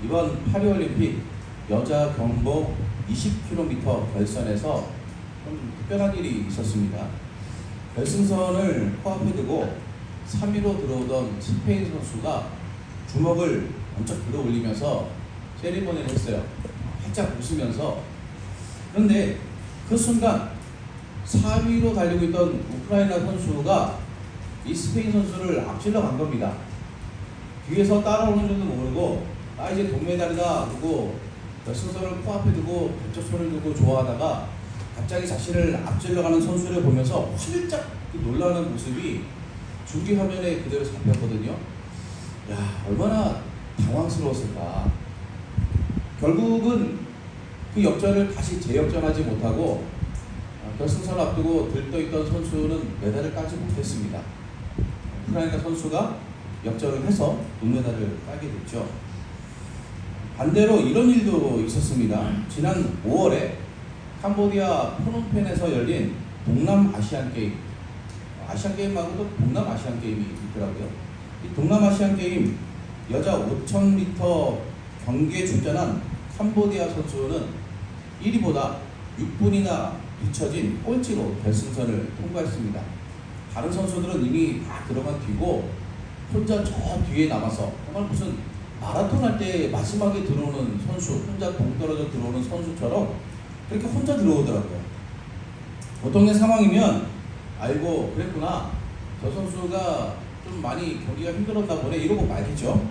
이번 파리올림픽 여자 경보 20km 결선에서 좀 특별한 일이 있었습니다. 결승선을 코앞에 두고 3위로 들어오던 스페인 선수가 주먹을 번쩍 들어 올리면서 세리머니를 했어요. 활짝 웃으면서. 그런데 그 순간 4위로 달리고 있던 우크라이나 선수가 이 스페인 선수를 앞질러 간 겁니다. 뒤에서 따라오는 줄도 모르고 이제 동메달이다 하고 결승선을 코앞에 두고 번쩍 손을 들고 좋아하다가 갑자기 자신을 앞질러 가는 선수를 보면서 활짝 놀라는 모습이 중계 화면에 그대로 잡혔거든요. 야, 얼마나 당황스러웠을까. 결국은 그 역전을 다시 재역전하지 못하고 결승선을 앞두고 들떠있던 선수는 메달을 따지 못했습니다. 우크라이나 선수가 역전을 해서 동메달을 따게 됐죠. 반대로 이런 일도 있었습니다. 지난 5월에 캄보디아 프놈펜에서 열린 동남아시안 게임, 아시안 게임 말고도 동남아시안 게임이 있더라고요. 이 동남아시안 게임 여자 5000m 경기에 출전한 캄보디아 선수는 1위보다 6분이나 뒤처진 꼴찌로 결승선을 통과했습니다. 다른 선수들은 이미 다 들어간 뒤고 혼자 저 뒤에 남아서 정말 무슨 마라톤 할 때 마지막에 들어오는 선수, 혼자 동떨어져 들어오는 선수처럼 그렇게 혼자 들어오더라고요. 보통의 상황이면 아이고 그랬구나, 저 선수가 좀 많이 경기가 힘들었나 보네 이러고 말겠죠.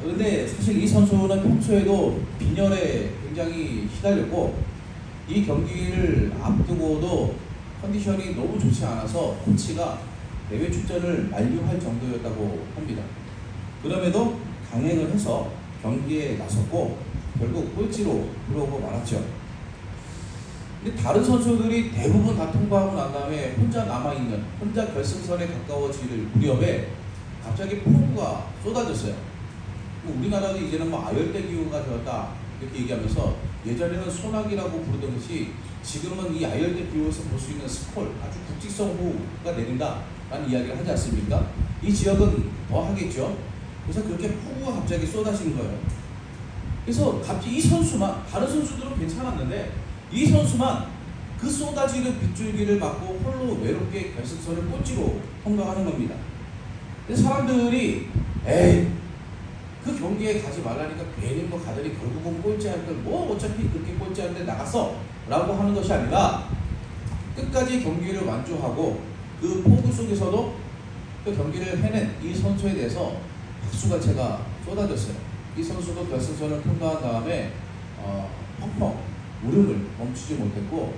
그런데 사실 이 선수는 평소에도 빈혈에 굉장히 시달렸고 이 경기를 앞두고도 컨디션이 너무 좋지 않아서 코치가 대회 출전을 만류할 정도였다고 합니다. 그럼에도 강행을 해서 경기에 나섰고 결국 꼴찌로 들어오고 말았죠. 근데 다른 선수들이 대부분 다 통과하고 난 다음에 혼자 남아있는, 혼자 결승선에 가까워질 무렵에 갑자기 폭우가 쏟아졌어요. 우리나라도 이제는 아열대 기후가 되었다 이렇게 얘기하면서 예전에는 소나기라고 부르던 것이 지금은 이 아열대 기후에서 볼 수 있는 스콜, 아주 국지성 호우가 내린다 라는 이야기를 하지 않습니까? 이 지역은 더 하겠죠. 그래서 그렇게 폭우가 갑자기 쏟아진 거예요. 그래서 갑자기 이 선수만, 다른 선수들은 괜찮았는데 이 선수만 그 쏟아지는 빗줄기를 맞고 홀로 외롭게 결승선을 꼴찌로 통과하는 겁니다. 그래서 사람들이 에이 그 경기에 가지 말라니까 괜히 가더니 결국은 꼴찌할 걸 어차피 그렇게 꼴찌하는데 나갔어 라고 하는 것이 아니라 끝까지 경기를 완주하고 그 폭우 속에서도 그 경기를 해낸 이 선수에 대해서 박수갈채가 쏟아졌어요. 이 선수도 결승선을 통과한 다음에 펑펑 울음을 멈추지 못했고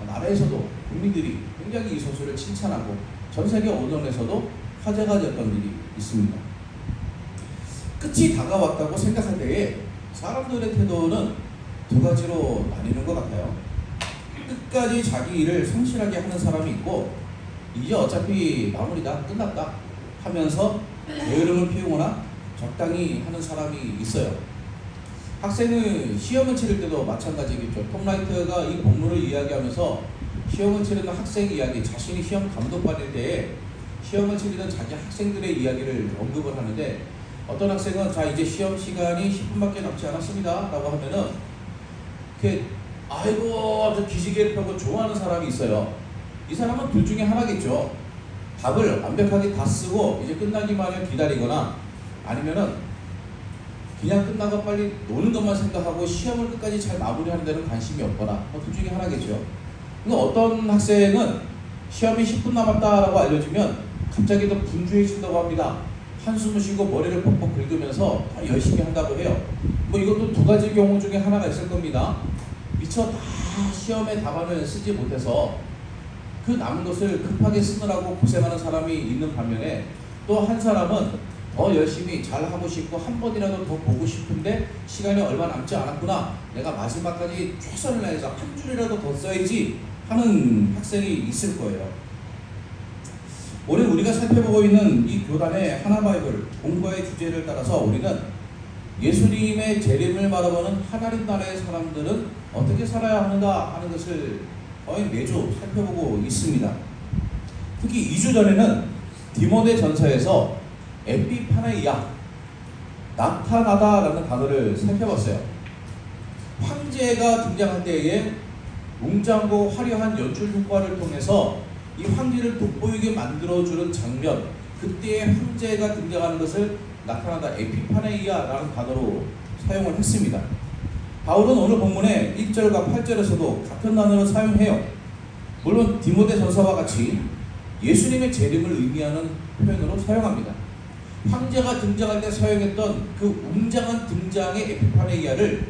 나라에서도 국민들이 굉장히 이 선수를 칭찬하고 전 세계 언론에서도 화제가 됐던 일이 있습니다. 끝이 다가왔다고 생각할 때에 사람들의 태도는 두 가지로 나뉘는 것 같아요. 끝까지 자기 일을 성실하게 하는 사람이 있고 이제 어차피 마무리다 끝났다 하면서 게으름을 피우거나 적당히 하는 사람이 있어요. 학생은 시험을 치를 때도 마찬가지겠죠. 톰 라이트가 이 본문을 이야기하면서 시험을 치르는 학생 이야기, 자신이 시험 감독받을 때에 시험을 치르는 자기 학생들의 이야기를 언급을 하는데 어떤 학생은 자 이제 시험 시간이 10분밖에 남지 않았습니다 라고 하면은 이렇게 아이고 저 기지개를 펴고 좋아하는 사람이 있어요. 이 사람은 둘 중에 하나겠죠. 답을 완벽하게 다 쓰고 이제 끝나기만을 기다리거나 아니면은 그냥 끝나고 빨리 노는 것만 생각하고 시험을 끝까지 잘 마무리하는 데는 관심이 없거나 둘 중에 하나겠죠. 근데 어떤 학생은 시험이 10분 남았다라고 알려주면 갑자기 더 분주해진다고 합니다. 한숨을 쉬고 머리를 벅벅 긁으면서 더 열심히 한다고 해요. 이것도 두 가지 경우 중에 하나가 있을 겁니다. 미처 다 시험의 답안을 쓰지 못해서 그 남은 것을 급하게 쓰느라고 고생하는 사람이 있는 반면에 또 한 사람은 더 열심히 잘하고 싶고 한 번이라도 더 보고 싶은데 시간이 얼마 남지 않았구나, 내가 마지막까지 최선을 다해서 한 줄이라도 더 써야지 하는 학생이 있을 거예요. 올해 우리가 살펴보고 있는 이 교단의 하나바이블 공부의 주제를 따라서 우리는 예수님의 재림을 바라보는 하나님 나라의 사람들은 어떻게 살아야 하는가 하는 것을 거의 매주 살펴보고 있습니다. 특히 2주 전에는 디모데 전서에서 에피파네이아, 나타나다라는 단어를 살펴봤어요. 황제가 등장할 때에 웅장하고 화려한 연출 효과를 통해서 이 황제를 돋보이게 만들어주는 장면, 그때의 황제가 등장하는 것을 나타나다 에피파네이아라는 단어로 사용을 했습니다. 바울은 오늘 본문의 1절과 8절에서도 같은 단어를 사용해요. 물론 디모데전서와 같이 예수님의 재림을 의미하는 표현으로 사용합니다. 황제가 등장할 때 사용했던 그 웅장한 등장의 에피파네이아를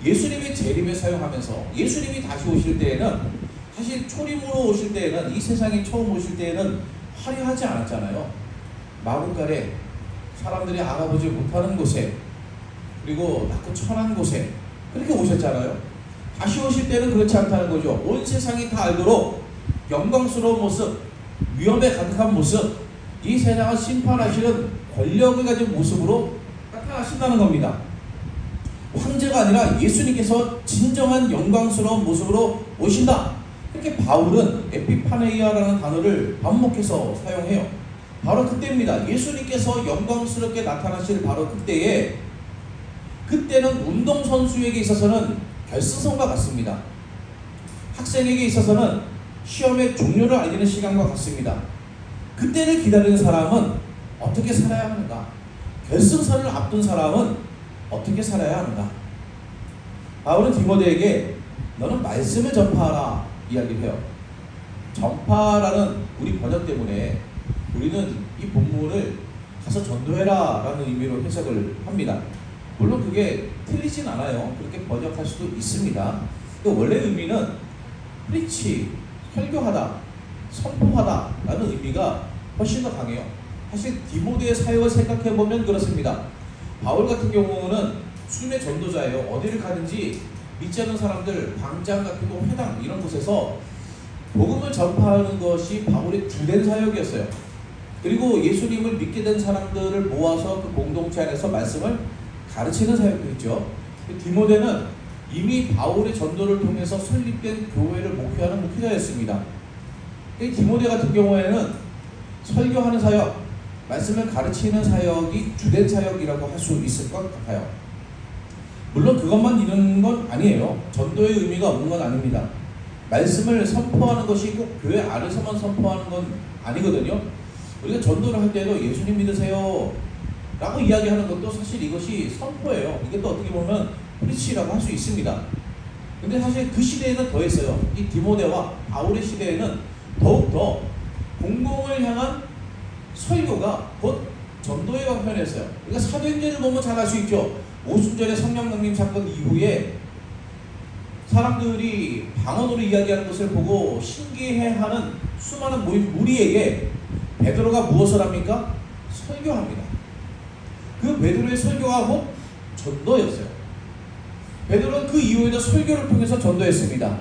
예수님의 재림에 사용하면서 예수님이 다시 오실 때에는, 사실 초림으로 오실 때에는, 이 세상에 처음 오실 때에는 화려하지 않았잖아요. 마구간에 사람들이 알아보지 못하는 곳에, 그리고 낮고 천한 곳에 그렇게 오셨잖아요. 다시 오실 때는 그렇지 않다는 거죠. 온 세상이 다 알도록 영광스러운 모습, 위험에 가득한 모습, 이 세상을 심판하시는 권력을 가진 모습으로 나타나신다는 겁니다. 황제가 아니라 예수님께서 진정한 영광스러운 모습으로 오신다. 이렇게 바울은 에피파네이아라는 단어를 반복해서 사용해요. 바로 그때입니다. 예수님께서 영광스럽게 나타나실 바로 그때에, 그때는 운동선수에게 있어서는 결승선과 같습니다. 학생에게 있어서는 시험의 종료를 알리는 시간과 같습니다. 그때를 기다리는 사람은 어떻게 살아야 하는가? 결승선을 앞둔 사람은 어떻게 살아야 하는가? 바울은 디모데에게 너는 말씀을 전파하라 이야기를 해요. 전파라는 우리 번역 때문에 우리는 이 본문을 가서 전도해라 라는 의미로 해석을 합니다. 물론 그게 틀리진 않아요. 그렇게 번역할 수도 있습니다. 원래 의미는 프리치, 설교하다, 선포하다 라는 의미가 훨씬 더 강해요. 사실 디모데의 사역을 생각해보면 그렇습니다. 바울 같은 경우는 순회 전도자예요. 어디를 가든지 믿지 않는 사람들, 광장 같은 거, 회당 이런 곳에서 복음을 전파하는 것이 바울의 주된 사역이었어요. 그리고 예수님을 믿게 된 사람들을 모아서 그 공동체 안에서 말씀을 가르치는 사역도 있죠. 디모데는 이미 바울의 전도를 통해서 설립된 교회를 목회하는 목회자였습니다. 디모데 같은 경우에는 설교하는 사역, 말씀을 가르치는 사역이 주된 사역이라고 할 수 있을 것 같아요. 물론 그것만 이루는 건 아니에요. 전도의 의미가 없는 건 아닙니다. 말씀을 선포하는 것이 꼭 교회 안에서만 선포하는 건 아니거든요. 우리가 전도를 할 때도 예수님 믿으세요 라고 이야기하는 것도 사실 이것이 선포예요. 이것도 어떻게 보면 프리치라고 할 수 있습니다. 근데 사실 그 시대에는 더했어요. 이 디모데와 바울의 시대에는 더욱더 공공을 향한 설교가 곧 전도에 관련했어요. 그러니까 사도행전을 보면 잘 알 수 있죠. 오순절의 성령 강림 사건 이후에 사람들이 방언으로 이야기하는 것을 보고 신기해하는 수많은 무리에게 베드로가 무엇을 합니까? 설교합니다. 그 베드로의 설교가 곧 전도였어요. 베드로는 그 이후에도 설교를 통해서 전도했습니다.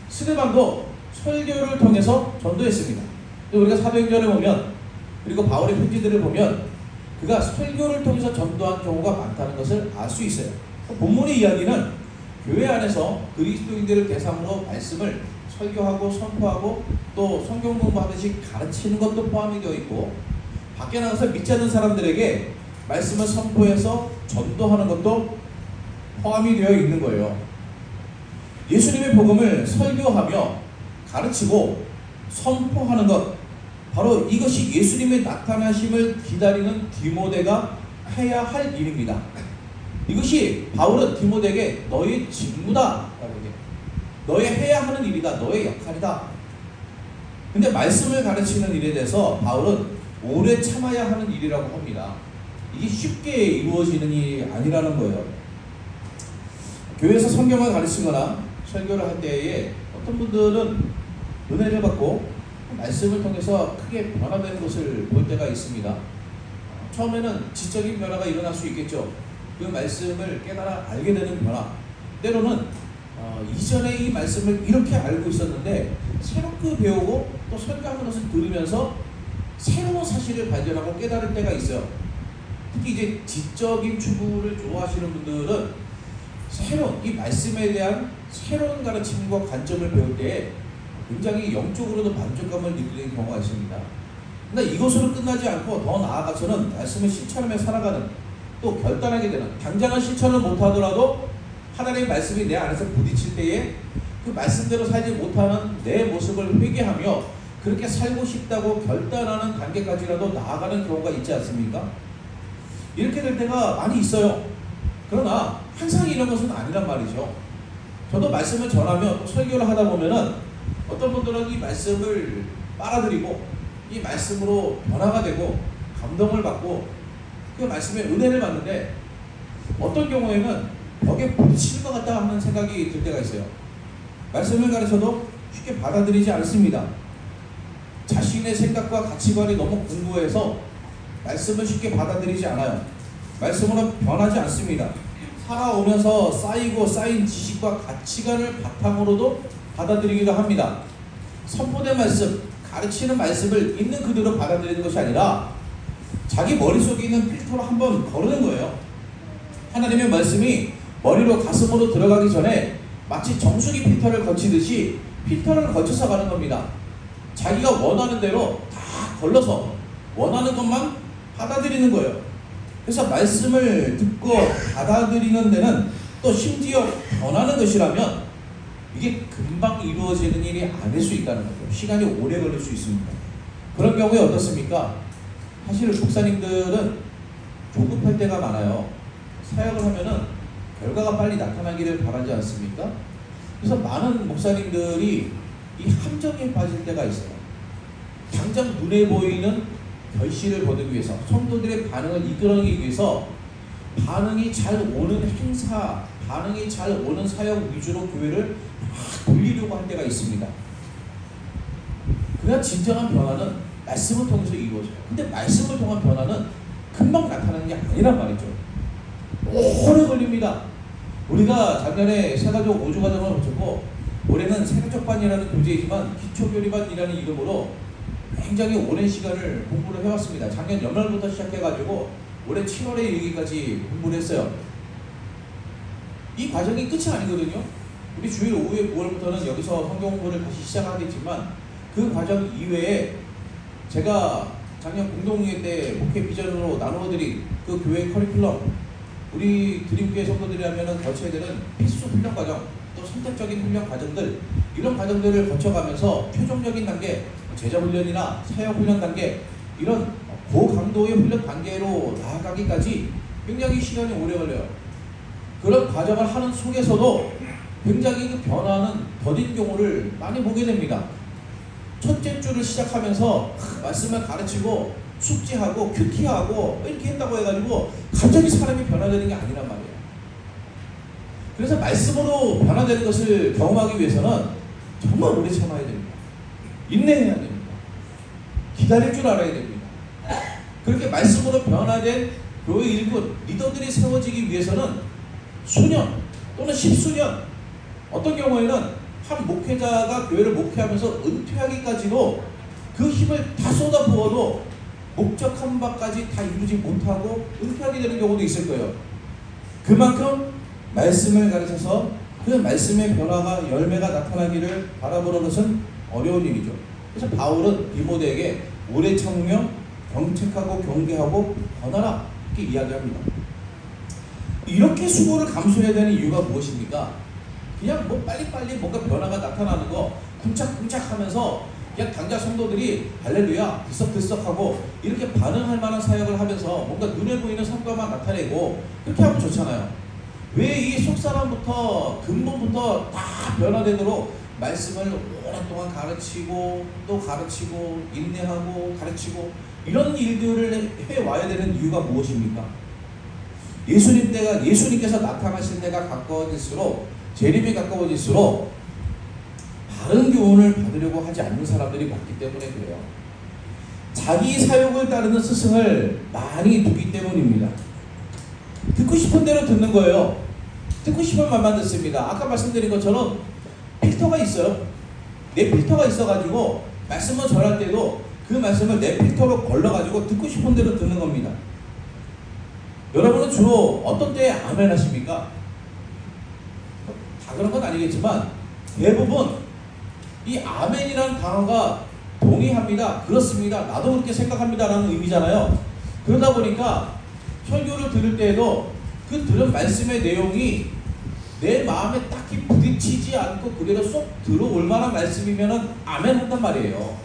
스데반도 설교를 통해서 전도했습니다. 우리가 사도행전을 보면, 그리고 바울의 편지들을 보면 그가 설교를 통해서 전도한 경우가 많다는 것을 알 수 있어요. 본문의 이야기는 교회 안에서 그리스도인들을 대상으로 말씀을 설교하고 선포하고 또 성경 공부하듯이 가르치는 것도 포함이 되어 있고, 밖에 나가서 믿지 않는 사람들에게 말씀을 선포해서 전도하는 것도 포함이 되어 있는 거예요. 예수님의 복음을 설교하며 가르치고 선포하는 것, 바로 이것이 예수님의 나타나심을 기다리는 디모데가 해야 할 일입니다. 이것이 바울은 디모데에게 너의 직무다 라고 해요. 너의 해야 하는 일이다. 너의 역할이다. 근데 말씀을 가르치는 일에 대해서 바울은 오래 참아야 하는 일이라고 합니다. 이게 쉽게 이루어지는 일이 아니라는 거예요. 교회에서 성경을 가르치거나 설교를 할 때에 어떤 분들은 은혜를 받고 말씀을 통해서 크게 변화되는 것을 볼 때가 있습니다. 처음에는 지적인 변화가 일어날 수 있겠죠. 그 말씀을 깨달아 알게 되는 변화. 때로는 이전에 이 말씀을 이렇게 알고 있었는데 새롭게 배우고 또 설교하는 것을 들으면서 새로운 사실을 발견하고 깨달을 때가 있어요. 특히 이제 지적인 추구를 좋아하시는 분들은 새로운 이 말씀에 대한 새로운 가르침과 관점을 배울 때 굉장히 영적으로도 만족감을 느끼는 경우가 있습니다. 근데 이것으로 끝나지 않고 더 나아가서는 말씀을 실천하며 살아가는, 또 결단하게 되는, 당장은 실천을 못하더라도 하나님의 말씀이 내 안에서 부딪힐 때에 그 말씀대로 살지 못하는 내 모습을 회개하며 그렇게 살고 싶다고 결단하는 단계까지라도 나아가는 경우가 있지 않습니까? 이렇게 될 때가 많이 있어요. 그러나 항상 이런 것은 아니란 말이죠. 저도 말씀을 전하며 또 설교를 하다 보면은 어떤 분들은 이 말씀을 빨아들이고 이 말씀으로 변화가 되고 감동을 받고 그 말씀에 은혜를 받는데, 어떤 경우에는 벽에 부딪힐 것 같다 하는 생각이 들 때가 있어요. 말씀을 가르쳐도 쉽게 받아들이지 않습니다. 자신의 생각과 가치관이 너무 공고해서 말씀을 쉽게 받아들이지 않아요. 말씀으로 변하지 않습니다. 살아오면서 쌓인 지식과 가치관을 바탕으로도 받아들이기도 합니다. 선포된 말씀, 가르치는 말씀을 있는 그대로 받아들이는 것이 아니라 자기 머릿속에 있는 필터로 한번 거르는 거예요. 하나님의 말씀이 머리로 가슴으로 들어가기 전에 마치 정수기 필터를 거치듯이 필터를 거쳐서 가는 겁니다. 자기가 원하는 대로 다 걸러서 원하는 것만 받아들이는 거예요. 그래서 말씀을 듣고 받아들이는 데는 또 심지어 변하는 것이라면 이게 금방 이루어지는 일이 아닐 수 있다는 거죠. 시간이 오래 걸릴 수 있습니다. 그런 경우에 어떻습니까? 사실 목사님들은 조급할 때가 많아요. 사역을 하면은 결과가 빨리 나타나기를 바라지 않습니까? 그래서 많은 목사님들이 이 함정에 빠질 때가 있어요. 당장 눈에 보이는 결실을 거두기 위해서, 성도들의 반응을 이끌어내기 위해서 반응이 잘 오는 행사, 반응이 잘 오는 사역 위주로 교회를 막 돌리려고 할 때가 있습니다. 그래야 진정한 변화는 말씀을 통해서 이루어져요. 근데 말씀을 통한 변화는 금방 나타나는 게 아니란 말이죠. 오래 걸립니다. 우리가 작년에 새가족 5주 과정을 거쳤고 올해는 새가족반이라는 교재이지만 기초교리반이라는 이름으로 굉장히 오랜 시간을 공부를 해왔습니다. 작년 연말부터 시작해가지고 올해 7월에 이르기까지 공부를 했어요. 이 과정이 끝이 아니거든요. 우리 주일 오후에 9월부터는 여기서 성경 공부를 다시 시작하겠지만 그 과정 이외에 제가 작년 공동회 때 목회 비전으로 나누어드린 그 교회 커리큘럼, 우리 드림교회 성도들이라면 거쳐야 되는 필수 훈련 과정, 또 선택적인 훈련 과정들, 이런 과정들을 거쳐가면서 최종적인 단계, 제자 훈련이나 사역 훈련 단계, 이런 고강도의 훈련 단계로 나아가기까지 굉장히 시간이 오래 걸려요. 그런 과정을 하는 속에서도 굉장히 그 변화는 더딘 경우를 많이 보게 됩니다. 첫째 주를 시작하면서 말씀을 가르치고 숙지하고 큐티하고 이렇게 했다고 해가지고 갑자기 사람이 변화되는 게 아니란 말이에요. 그래서 말씀으로 변화되는 것을 경험하기 위해서는 정말 오래 참아야 됩니다. 인내해야 됩니다. 기다릴 줄 알아야 됩니다. 그렇게 말씀으로 변화된 교회 일꾼, 리더들이 세워지기 위해서는 수년 또는 10수년, 어떤 경우에는 한 목회자가 교회를 목회하면서 은퇴하기까지도 그 힘을 다 쏟아부어도 목적한 바까지 다 이루지 못하고 은퇴하게 되는 경우도 있을 거예요. 그만큼 말씀을 가르쳐서 그 말씀의 변화가, 열매가 나타나기를 바라보는 것은 어려운 일이죠. 그래서 바울은 디모데에게 오래 참으며 경책하고 경계하고 권하라, 이렇게 이야기합니다. 이렇게 수고를 감수해야 되는 이유가 무엇입니까? 그냥 뭐 빨리빨리 뭔가 변화가 나타나는 거 쿵짝쿵짝 하면서 그냥 당장 성도들이 할렐루야 들썩들썩하고 이렇게 반응할 만한 사역을 하면서 뭔가 눈에 보이는 성과만 나타내고 그렇게 하면 좋잖아요. 왜 이 속사람부터 근본부터 다 변화되도록 말씀을 오랫동안 가르치고 또 가르치고 인내하고 가르치고 이런 일들을 해와야 되는 이유가 무엇입니까? 예수님께서 나타나실 때가 가까워질수록, 재림이 가까워질수록 바른 교훈을 받으려고 하지 않는 사람들이 많기 때문에 그래요. 자기 사욕을 따르는 스승을 많이 두기 때문입니다. 듣고 싶은 대로 듣는 거예요. 듣고 싶은 말만 듣습니다. 아까 말씀드린 것처럼 필터가 있어요. 내 필터가 있어가지고 말씀을 전할 때도 그 말씀을 내 필터로 걸러가지고 듣고 싶은 대로 듣는 겁니다. 여러분은 주로 어떤 때에 아멘 하십니까? 다 그런 건 아니겠지만 대부분 이 아멘이라는 단어가 동의합니다, 그렇습니다, 나도 그렇게 생각합니다 라는 의미잖아요. 그러다 보니까 설교를 들을 때에도 그 들은 말씀의 내용이 내 마음에 딱히 부딪히지 않고 그대로 쏙 들어올 만한 말씀이면은 아멘 한단 말이에요.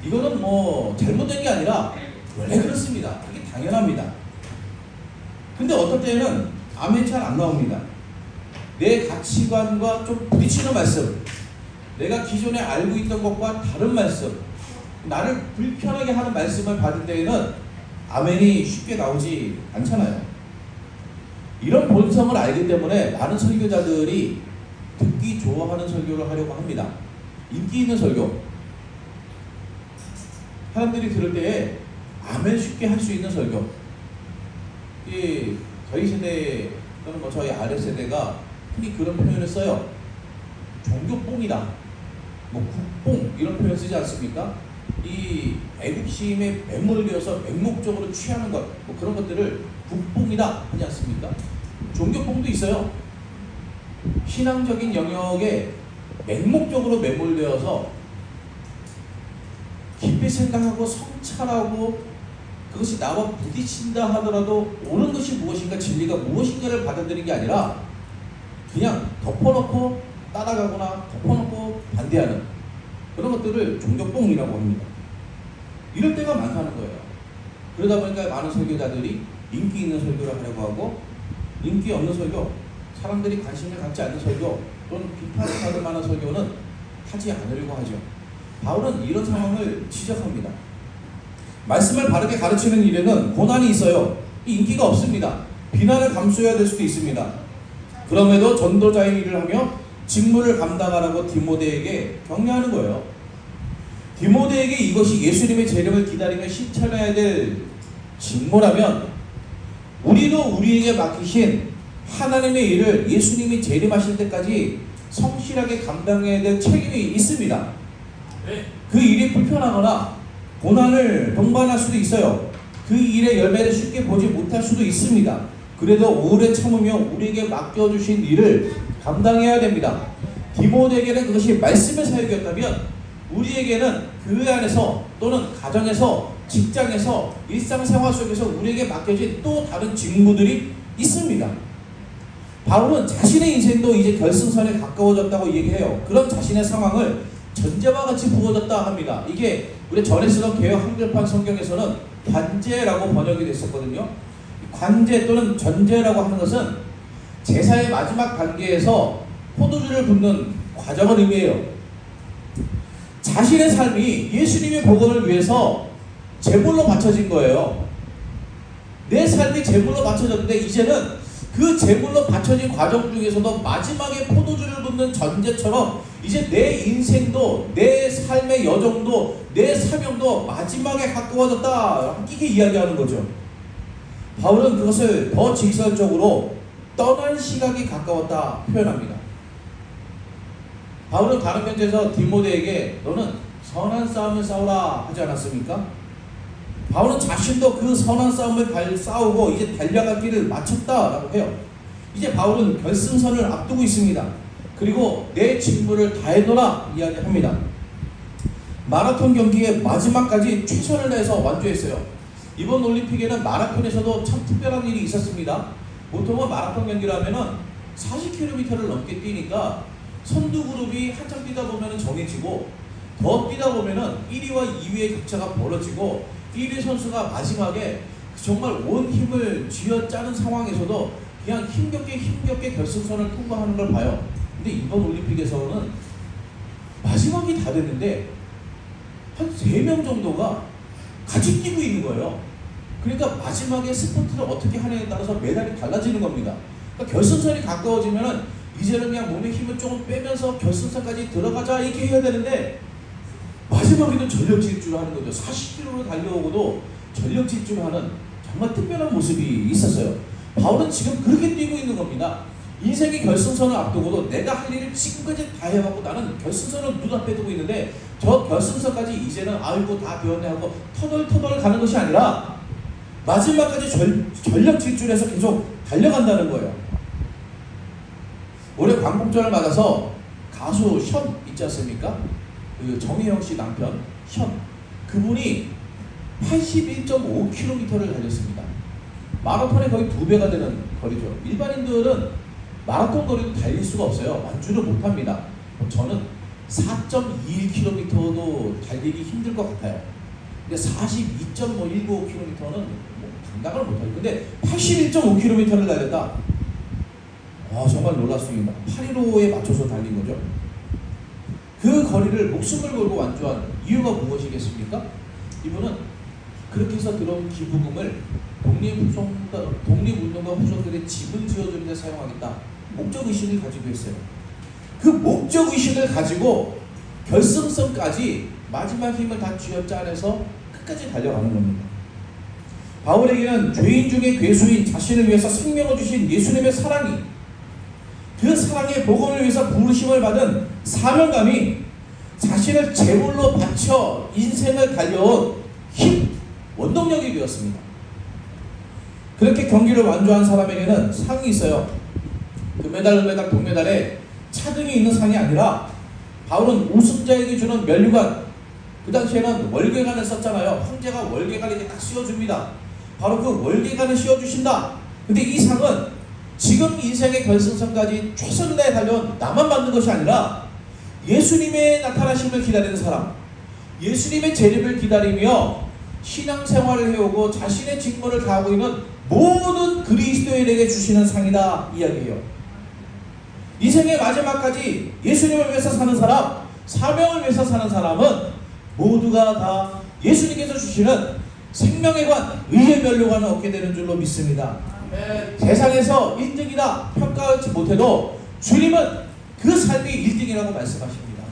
이거는 뭐 잘못된 게 아니라 원래 그렇습니다. 이게 당연합니다. 근데 어떨 때는 아멘 잘 안 나옵니다. 내 가치관과 좀 부딪히는 말씀, 내가 기존에 알고 있던 것과 다른 말씀, 나를 불편하게 하는 말씀을 받을 때에는 아멘이 쉽게 나오지 않잖아요. 이런 본성을 알기 때문에 많은 설교자들이 듣기 좋아하는 설교를 하려고 합니다. 인기 있는 설교, 사람들이 들을 때에 아멘 쉽게 할 수 있는 설교. 저희 세대 또는 뭐 저희 아래 세대가 흔히 그런 표현을 써요. 종교뽕이다, 뭐 국뽕 이런 표현 쓰지 않습니까? 이 애국심에 매몰되어서 맹목적으로 취하는 것, 뭐 그런 것들을 국뽕이다 하지 않습니까? 종교뽕도 있어요. 신앙적인 영역에 맹목적으로 매몰되어서 깊이 생각하고 성찰하고 그것이 나와 부딪힌다 하더라도 옳은 것이 무엇인가, 진리가 무엇인가를 받아들이는 게 아니라 그냥 덮어놓고 따라가거나 덮어놓고 반대하는 그런 것들을 종교뽕이라고 합니다. 이럴 때가 많다는 거예요. 그러다 보니까 많은 설교자들이 인기 있는 설교를 하려고 하고, 인기 없는 설교, 사람들이 관심을 갖지 않는 설교 또는 비판을 받을 만한 설교는 하지 않으려고 하죠. 바울은 이런 상황을 지적합니다. 말씀을 바르게 가르치는 일에는 고난이 있어요. 인기가 없습니다. 비난을 감수해야 될 수도 있습니다. 그럼에도 전도자의 일을 하며 직무를 감당하라고 디모데에게 격려하는 거예요. 디모데에게 이것이 예수님의 재림을 기다리며 실천해야 될 직무라면 우리도 우리에게 맡기신 하나님의 일을 예수님이 재림하실 때까지 성실하게 감당해야 될 책임이 있습니다. 그 일이 불편하거나 고난을 동반할 수도 있어요. 그 일의 열매를 쉽게 보지 못할 수도 있습니다. 그래도 오래 참으며 우리에게 맡겨주신 일을 감당해야 됩니다. 디모데에게는 그것이 말씀의 사역이었다면 우리에게는 그 안에서 또는 가정에서, 직장에서, 일상생활 속에서 우리에게 맡겨진 또 다른 직무들이 있습니다. 바울은 자신의 인생도 이제 결승선에 가까워졌다고 얘기해요. 그런 자신의 상황을 전제와 같이 부어졌다 합니다. 이게 우리 전에 쓰던 개역 한글판 성경에서는 관제라고 번역이 됐었거든요. 관제 또는 전제라고 하는 것은 제사의 마지막 단계에서 포도주를 붓는 과정을 의미해요. 자신의 삶이 예수님의 복음을 위해서 제물로 바쳐진 거예요. 내 삶이 제물로 바쳐졌는데 이제는 그 제물로 바쳐진 과정 중에서도 마지막에 포도주를 붓는 전제처럼 이제 내 인생도, 내 삶의 여정도, 내 사명도 마지막에 가까워졌다, 이렇게 이야기하는 거죠. 바울은 그것을 더 직설적으로 떠날 시각이 가까웠다 표현합니다. 바울은 다른 편지에서 디모데에게 너는 선한 싸움을 싸우라 하지 않았습니까? 바울은 자신도 그 선한 싸움을 싸우고 이제 달려갈 길을 마쳤다라고 해요. 이제 바울은 결승선을 앞두고 있습니다. 그리고 내 직무를 다해노라 이야기합니다. 마라톤 경기의 마지막까지 최선을 다해서 완주했어요. 이번 올림픽에는 마라톤에서도 참 특별한 일이 있었습니다. 보통은 마라톤 경기라면은 40km를 넘게 뛰니까 선두 그룹이 한참 뛰다 보면 정해지고 더 뛰다 보면은 1위와 2위의 격차가 벌어지고 1위 선수가 마지막에 정말 온 힘을 쥐어짜는 상황에서도 그냥 힘겹게 결승선을 통과하는 걸 봐요. 근데 이번 올림픽에서는 마지막이 다 됐는데 한 3명 정도가 같이 뛰고 있는 거예요. 그러니까 마지막에 스포트를 어떻게 하느냐에 따라서 메달이 달라지는 겁니다. 그러니까 결승선이 가까워지면은 이제는 그냥 몸에 힘을 조금 빼면서 결승선까지 들어가자 이렇게 해야 되는데 마지막에는 전력 질주를 하는 거죠. 40km로 달려오고도 전력 질주를 하는 정말 특별한 모습이 있었어요. 바울은 지금 그렇게 뛰고 있는 겁니다. 인생의 결승선을 앞두고도 내가 할 일을 지금까지 다 해봤고 나는 결승선을 눈앞에 두고 있는데 저 결승선까지 이제는 아이고 다 배웠네 하고 터덜터덜 가는 것이 아니라 마지막까지 전력 질주해서 계속 달려간다는 거예요. 올해 광복절을 맞아서 가수 션 있지 않습니까? 그 정혜영 씨 남편 션, 그분이 81.5km를 달렸습니다. 마라톤의 거의 2배가 되는 거리죠. 일반인들은 마라톤 거리도 달릴 수가 없어요. 완주를 못합니다. 저는 4.21km도 달리기 힘들 것 같아요. 근데 42.195km는 감당을 못해요. 근데 81.5km를 달렸다. 정말 놀랐습니다. 815에 맞춰서 달린 거죠. 그 거리를 목숨을 걸고 완주한 이유가 무엇이겠습니까? 이분은 그렇게 해서 들어온 기부금을 독립운동가 후손들의 집을 지어주는 데 사용하겠다. 목적의식을 가지고 했어요. 그 목적의식을 가지고 결승선까지 마지막 힘을 다 쥐어짜내서 끝까지 달려가는 겁니다. 바울에게는 죄인 중에 괴수인 자신을 위해서 생명을 주신 예수님의 사랑이, 그 사랑의 복음을 위해서 부르심을 받은 사명감이 자신을 제물로 바쳐 인생을 달려온 힘, 원동력이 되었습니다. 그렇게 경기를 완주한 사람에게는 상이 있어요. 금메달, 은메달, 동메달에 차등이 있는 상이 아니라 바울은 우승자에게 주는 면류관, 그 당시에는 월계관을 썼잖아요. 황제가 월계관을 이렇게 딱 씌워줍니다. 바로 그 월계관을 씌워주신다. 근데 이 상은 지금 인생의 결승선까지 최선을 다해 달려온 나만 받는 것이 아니라 예수님의 나타나심을 기다리는 사람, 예수님의 재림을 기다리며 신앙생활을 해오고 자신의 직무를 다하고 있는 모든 그리스도인에게 주시는 상이다 이야기해요. 인생의 마지막까지 예수님을 위해서 사는 사람, 사명을 위해서 사는 사람은 모두가 다 예수님께서 주시는 생명의 관, 의의 면류관을 얻게 되는 줄로 믿습니다. 세상에서 1등이다 평가하지 못해도 주님은 그 삶이 1등이라고 말씀하십니다.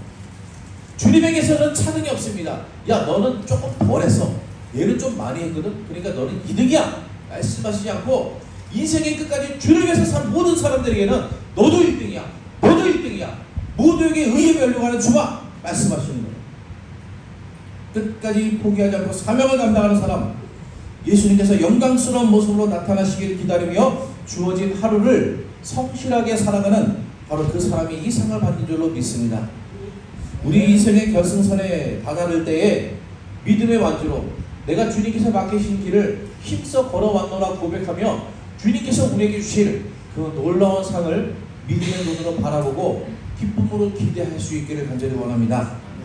주님에게서는 차등이 없습니다. 야, 너는 조금 덜 했어. 얘는 좀 많이 했거든. 그러니까 너는 2등이야. 말씀하시지 않고 인생의 끝까지 주를 위해서 산 모든 사람들에게는 너도 1등이야. 너도 1등이야. 모두에게 의의 면류관을 주마. 말씀하시는 거예요. 끝까지 포기하지 않고 사명을 감당하는 사람, 예수님께서 영광스러운 모습으로 나타나시기를 기다리며 주어진 하루를 성실하게 살아가는 바로 그 사람이 이 상을 받는 줄로 믿습니다. 우리 인생의 결승선에 다다를 때에 믿음의 완주로 내가 주님께서 맡기신 길을 힘써 걸어왔노라 고백하며 주님께서 우리에게 주실 그 놀라운 상을 믿음의 눈으로 바라보고 기쁨으로 기대할 수 있기를 간절히 원합니다.